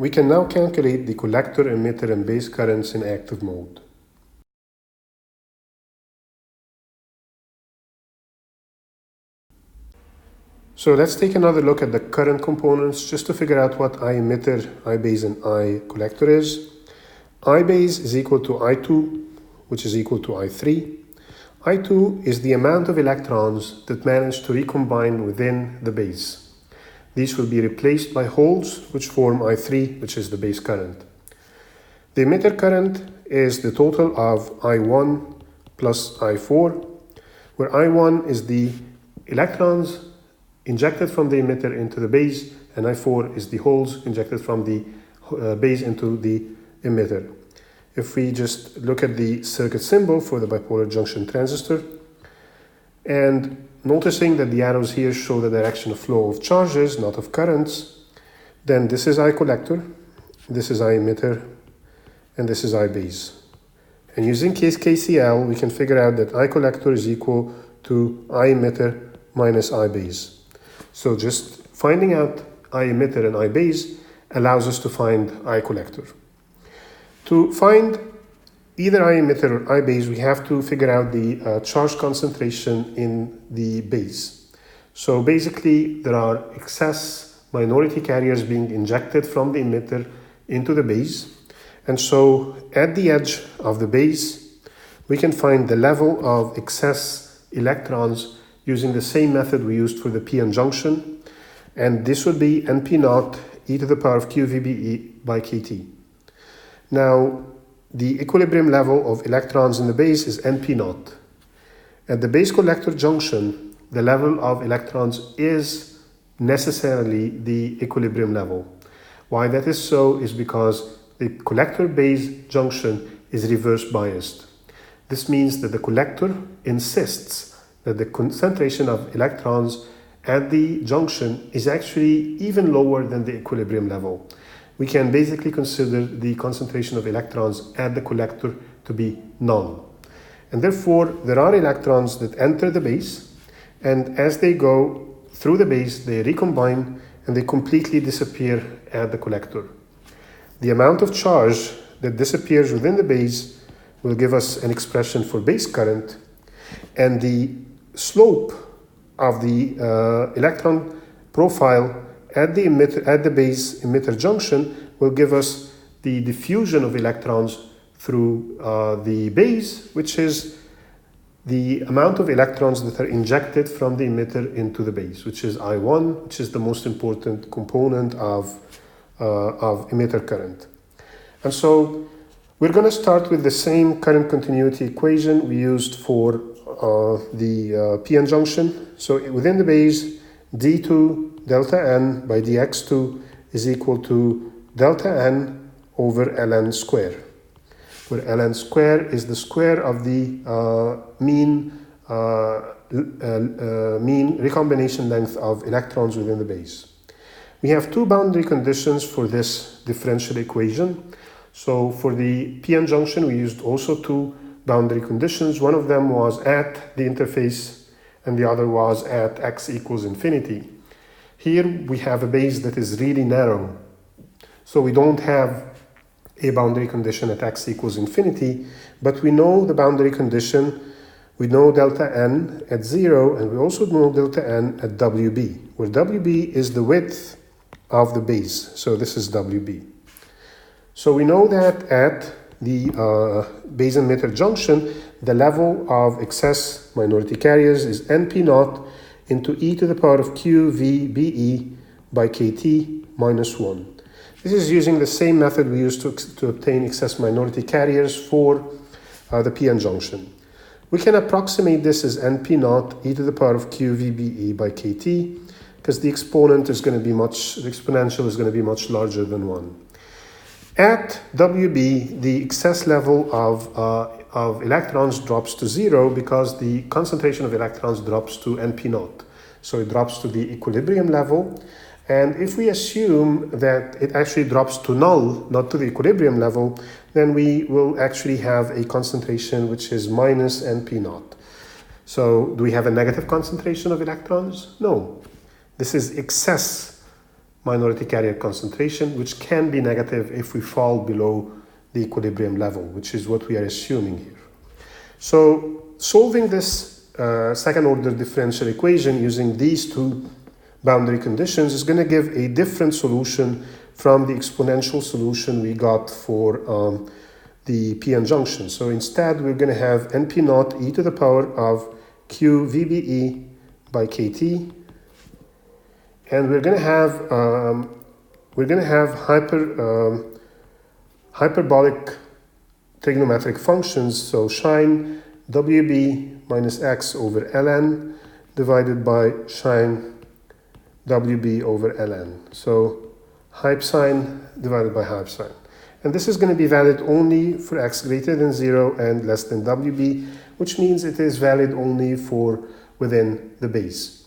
We can now calculate the collector, emitter, and base currents in active mode. So let's take another look at the current components just to figure out what I emitter, I base, and I collector is. I base is equal to I2, which is equal to I3. I2 is the amount of electrons that manage to recombine within the base. These will be replaced by holes, which form I3, which is the base current. The emitter current is the total of I1 plus I4, where I1 is the electrons injected from the emitter into the base, and I4 is the holes injected from the base into the emitter. If we just look at the circuit symbol for the bipolar junction transistor, and noticing that the arrows here show the direction of flow of charges, not of currents, then this is I collector, this is I emitter, and this is I base. And using KCL, we can figure out that I collector is equal to I emitter minus I base. So just finding out I emitter and I base allows us to find I collector. To find either I emitter or I base, we have to figure out the charge concentration in the base. So basically, there are excess minority carriers being injected from the emitter into the base. And so at the edge of the base, we can find the level of excess electrons using the same method we used for the p-n junction. And this would be NP0 e to the power of QVBE by KT. Now, the equilibrium level of electrons in the base is NP0. At the base collector junction, the level of electrons is necessarily the equilibrium level. Why that is so is because the collector base junction is reverse biased. This means that the collector insists that the concentration of electrons at the junction is actually even lower than the equilibrium level. We can basically consider the concentration of electrons at the collector to be none. And therefore, there are electrons that enter the base, and as they go through the base, they recombine and they completely disappear at the collector. The amount of charge that disappears within the base will give us an expression for base current, and the slope of the electron profile at the base emitter junction will give us the diffusion of electrons through the base, which is the amount of electrons that are injected from the emitter into the base, which is I1, which is the most important component of emitter current. And so we're going to start with the same current continuity equation we used for the p-n junction. So within the base, d2 delta n by dx2 is equal to delta n over ln square, where ln square is the square of the mean recombination length of electrons within the base. We have two boundary conditions for this differential equation. So for the p-n junction, we used also two boundary conditions. One of them was at the interface and the other was at x equals infinity. Here we have a base that is really narrow. So we don't have a boundary condition at x equals infinity, but we know the boundary condition. We know delta n at 0, and we also know delta n at WB, where WB is the width of the base. So this is WB. So we know that at the base emitter junction, the level of excess minority carriers is NP0 into e to the power of QVBE by KT minus 1. This is using the same method we used to obtain excess minority carriers for the p-n junction. We can approximate this as NP0 e to the power of QVBE by KT, because the exponential is going to be much larger than 1. At WB, the excess level of electrons drops to 0 because the concentration of electrons drops to NP0. So it drops to the equilibrium level. And if we assume that it actually drops to null, not to the equilibrium level, then we will actually have a concentration which is minus NP0. So do we have a negative concentration of electrons? No. This is excess minority carrier concentration, which can be negative if we fall below the equilibrium level, which is what we are assuming here. So solving this second order differential equation using these two boundary conditions is going to give a different solution from the exponential solution we got for the p-n junction. So instead we're going to have np naught e to the power of q vbe by kt, and we're going to have hyperbolic trigonometric functions. So sine wb minus x over ln divided by sine wb over ln. So hype sine divided by hype sine. And this is going to be valid only for x greater than 0 and less than wb, which means it is valid only for within the base.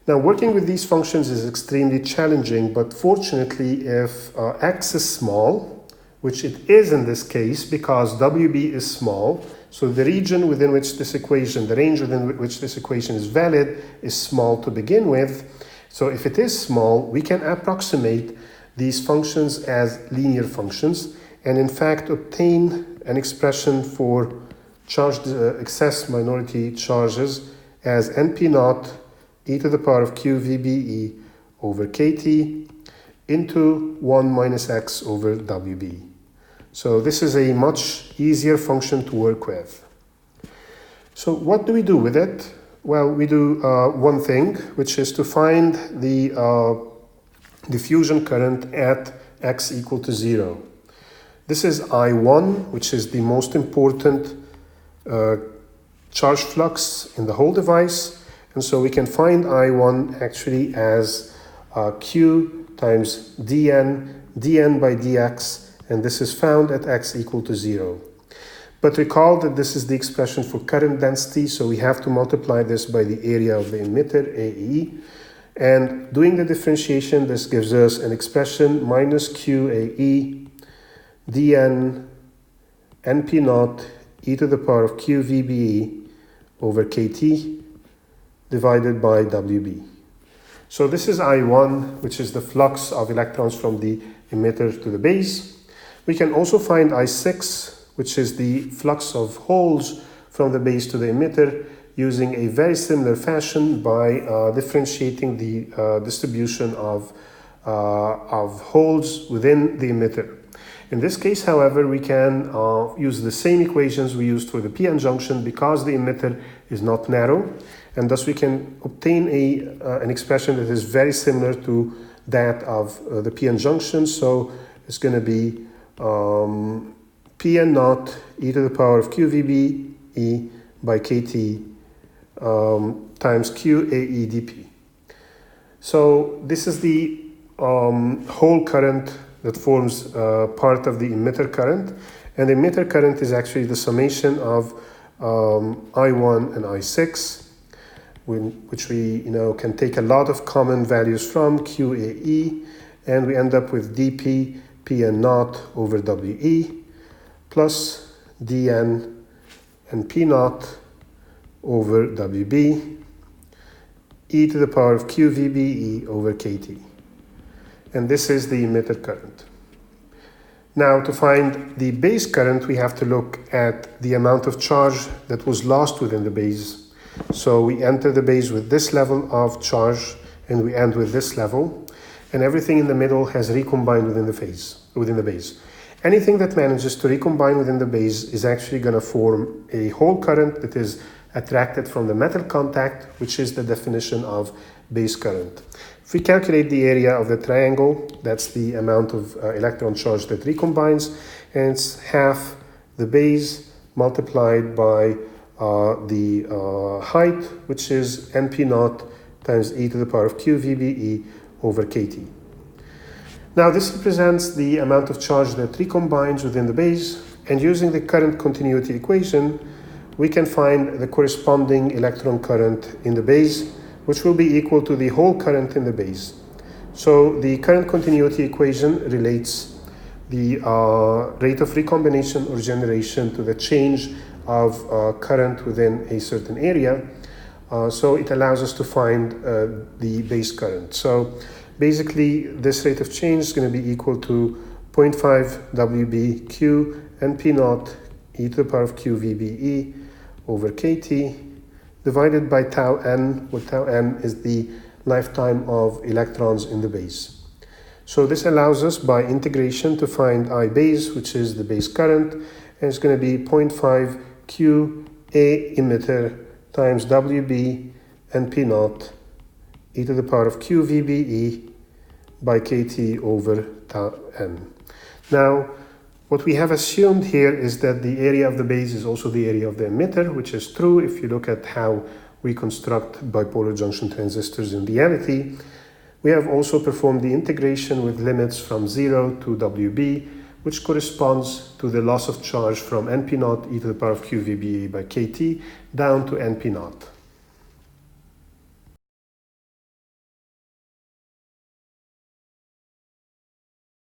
Now, working with these functions is extremely challenging, but fortunately, if x is small, which it is in this case because wb is small, so the region within which this equation, the range within which this equation is valid is small to begin with. So if it is small, we can approximate these functions as linear functions and in fact obtain an expression for charged excess minority charges as np naught e to the power of q vbe over kt into 1 minus x over wb. So this is a much easier function to work with. So what do we do with it? Well, we do one thing, which is to find the diffusion current at x equal to 0. This is I1, which is the most important charge flux in the whole device. And so we can find I1 actually as Q times dn by dx, and this is found at x equal to 0. But recall that this is the expression for current density, so we have to multiply this by the area of the emitter, AE. And doing the differentiation, this gives us an expression minus QAE dn np naught e to the power of q vbe over kt divided by wb. So this is I1, which is the flux of electrons from the emitter to the base. We can also find I6, which is the flux of holes from the base to the emitter, using a very similar fashion by differentiating the distribution of holes within the emitter. In this case, however, we can use the same equations we used for the p-n junction because the emitter is not narrow, and thus we can obtain an expression that is very similar to that of the p-n junction. So it's going to be p-n naught e to the power of q vbe by kt times QAE dp. So this is the whole current that forms part of the emitter current, and the emitter current is actually the summation of I1 and I6, which we can take a lot of common values from QAE, and we end up with dp pn naught over we plus dn and p naught over wb e to the power of q vbe over kt. And this is the emitter current. Now, to find the base current, we have to look at the amount of charge that was lost within the base. So we enter the base with this level of charge and we end with this level, and everything in the middle has recombined within the base. Anything that manages to recombine within the base is actually going to form a whole current that is attracted from the metal contact, which is the definition of base current. If we calculate the area of the triangle, that's the amount of electron charge that recombines, and it's half the base multiplied by the height, which is np naught times e to the power of q vbe over kt. Now this represents the amount of charge that recombines within the base, and using the current continuity equation, we can find the corresponding electron current in the base, which will be equal to the whole current in the base. So the current continuity equation relates the rate of recombination or generation to the change of current within a certain area. So it allows us to find the base current. So Basically, this rate of change is going to be equal to 0.5 WBQ NP naught e to the power of q VBE over KT divided by tau n, where tau n is the lifetime of electrons in the base. So this allows us by integration to find I base, which is the base current, and it's going to be 0.5 Q A emitter times WB NP naught e to the power of q VBE by KT over tau n. Now, what we have assumed here is that the area of the base is also the area of the emitter, which is true if you look at how we construct bipolar junction transistors in reality. We have also performed the integration with limits from 0 to WB, which corresponds to the loss of charge from NP naught e to the power of q VBE by KT down to NP naught.